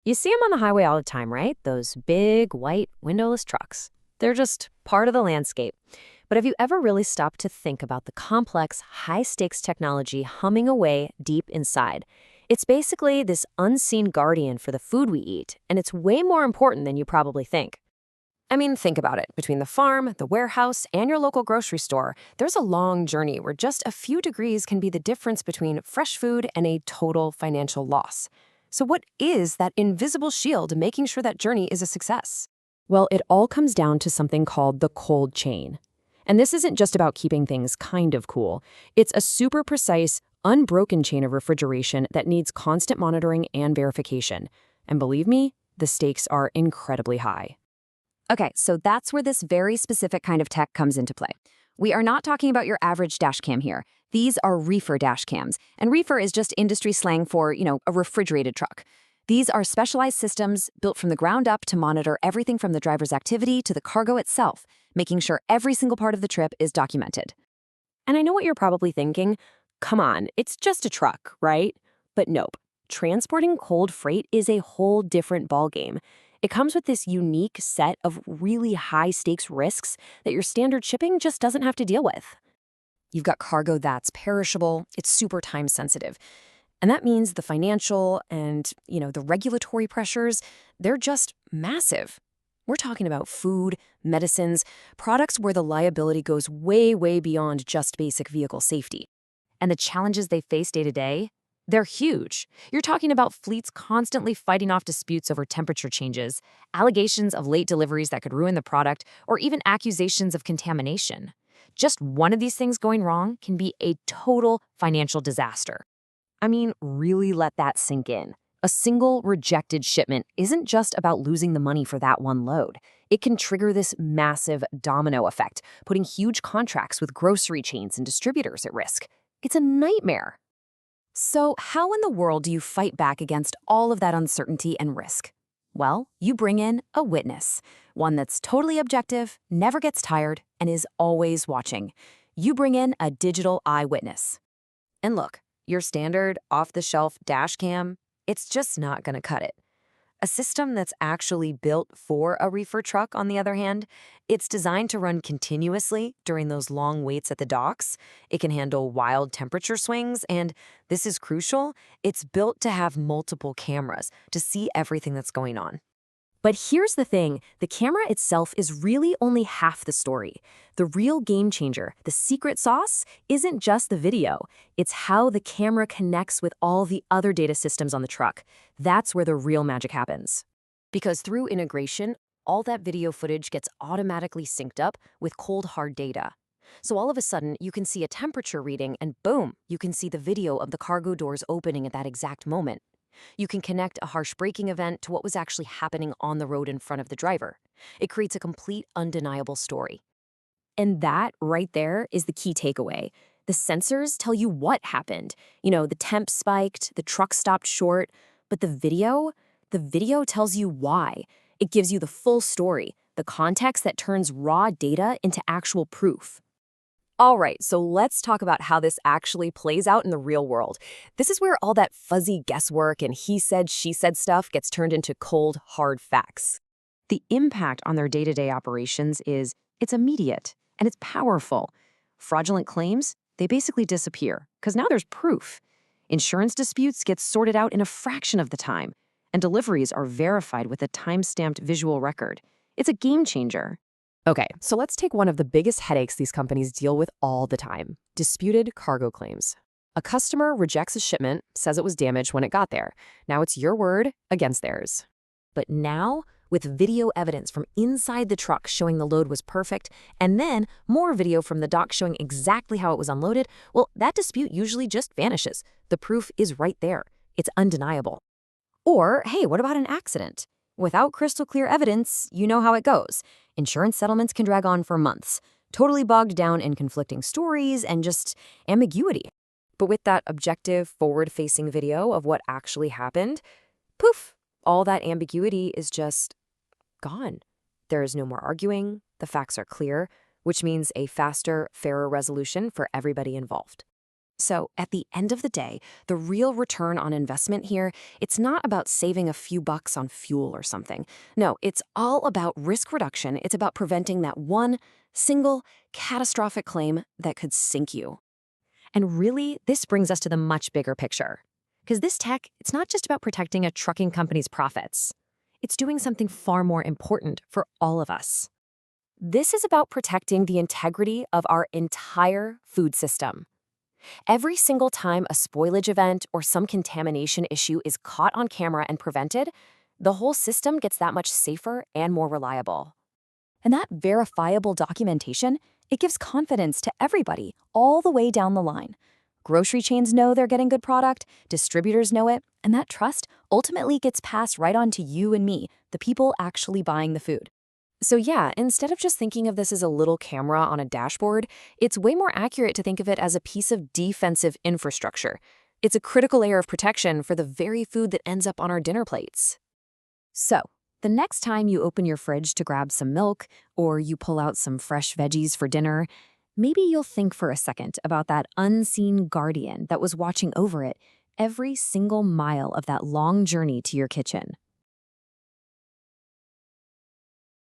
You see them on the highway all the time, right? Those big, white, windowless trucks. They're just part of the landscape. But have you ever really stopped to think about the complex, high-stakes technology humming away deep inside? It's basically this unseen guardian for the food we eat, and it's way more important than you probably think. I mean, think about it. Between the farm, the warehouse, and your local grocery store, there's a long journey where just a few degrees can be the difference between fresh food and a total financial loss. So what is that invisible shield making sure that journey is a success? Well, it all comes down to something called the cold chain. And this isn't just about keeping things kind of cool. It's a super precise, unbroken chain of refrigeration that needs constant monitoring and verification. And believe me, the stakes are incredibly high. Okay, so that's where this very specific kind of tech comes into play. We are not talking about your average dash cam here. These are reefer dash cams, and reefer is just industry slang for, a refrigerated truck. These are specialized systems built from the ground up to monitor everything from the driver's activity to the cargo itself, making sure every single part of the trip is documented. And I know what you're probably thinking. Come on, it's just a truck, right? But nope. Transporting cold freight is a whole different ballgame. It comes with this unique set of really high-stakes risks that your standard shipping just doesn't have to deal with. You've got cargo that's perishable, it's super time-sensitive. And that means the financial and, the regulatory pressures, they're just massive. We're talking about food, medicines, products where the liability goes way, way beyond just basic vehicle safety. And the challenges they face day to day, they're huge. You're talking about fleets constantly fighting off disputes over temperature changes, allegations of late deliveries that could ruin the product, or even accusations of contamination. Just one of these things going wrong can be a total financial disaster. I mean, really let that sink in. A single rejected shipment isn't just about losing the money for that one load. It can trigger this massive domino effect, putting huge contracts with grocery chains and distributors at risk. It's a nightmare. So how in the world do you fight back against all of that uncertainty and risk? Well, you bring in a witness, one that's totally objective, never gets tired, and is always watching. You bring in a digital eyewitness. And look, your standard off-the-shelf dash cam, it's just not going to cut it. A system that's actually built for a reefer truck, on the other hand, it's designed to run continuously during those long waits at the docks. It can handle wild temperature swings, and this is crucial, it's built to have multiple cameras to see everything that's going on. But here's the thing, the camera itself is really only half the story. The real game changer, the secret sauce, isn't just the video. It's how the camera connects with all the other data systems on the truck. That's where the real magic happens. Because through integration, all that video footage gets automatically synced up with cold, hard data. So all of a sudden, you can see a temperature reading and boom, you can see the video of the cargo doors opening at that exact moment. You can connect a harsh braking event to what was actually happening on the road in front of the driver. It creates a complete, undeniable story. And that, right there, is the key takeaway. The sensors tell you what happened. The temp spiked, the truck stopped short. But the video tells you why. It gives you the full story, the context that turns raw data into actual proof. All right, so let's talk about how this actually plays out in the real world. This is where all that fuzzy guesswork and he said, she said stuff gets turned into cold, hard facts. The impact on their day-to-day operations it's immediate and it's powerful. Fraudulent claims, they basically disappear because now there's proof. Insurance disputes get sorted out in a fraction of the time, and deliveries are verified with a time-stamped visual record. It's a game changer. Okay, so let's take one of the biggest headaches these companies deal with all the time: disputed cargo claims. A customer rejects a shipment, says it was damaged when it got there. Now it's your word against theirs. But now, with video evidence from inside the truck showing the load was perfect, and then more video from the dock showing exactly how it was unloaded, well, that dispute usually just vanishes. The proof is right there. It's undeniable. Or, hey, what about an accident? Without crystal clear evidence, you know how it goes. Insurance settlements can drag on for months, totally bogged down in conflicting stories and just ambiguity. But with that objective, forward-facing video of what actually happened, poof, all that ambiguity is just gone. There is no more arguing, the facts are clear, which means a faster, fairer resolution for everybody involved. So at the end of the day, the real return on investment here, it's not about saving a few bucks on fuel or something. No, it's all about risk reduction. It's about preventing that one single catastrophic claim that could sink you. And really, this brings us to the much bigger picture. Because this tech, it's not just about protecting a trucking company's profits. It's doing something far more important for all of us. This is about protecting the integrity of our entire food system. Every single time a spoilage event or some contamination issue is caught on camera and prevented, the whole system gets that much safer and more reliable. And that verifiable documentation, it gives confidence to everybody all the way down the line. Grocery chains know they're getting good product, distributors know it, and that trust ultimately gets passed right on to you and me, the people actually buying the food. So yeah, instead of just thinking of this as a little camera on a dashboard, it's way more accurate to think of it as a piece of defensive infrastructure. It's a critical layer of protection for the very food that ends up on our dinner plates. So, the next time you open your fridge to grab some milk or you pull out some fresh veggies for dinner, maybe you'll think for a second about that unseen guardian that was watching over it every single mile of that long journey to your kitchen.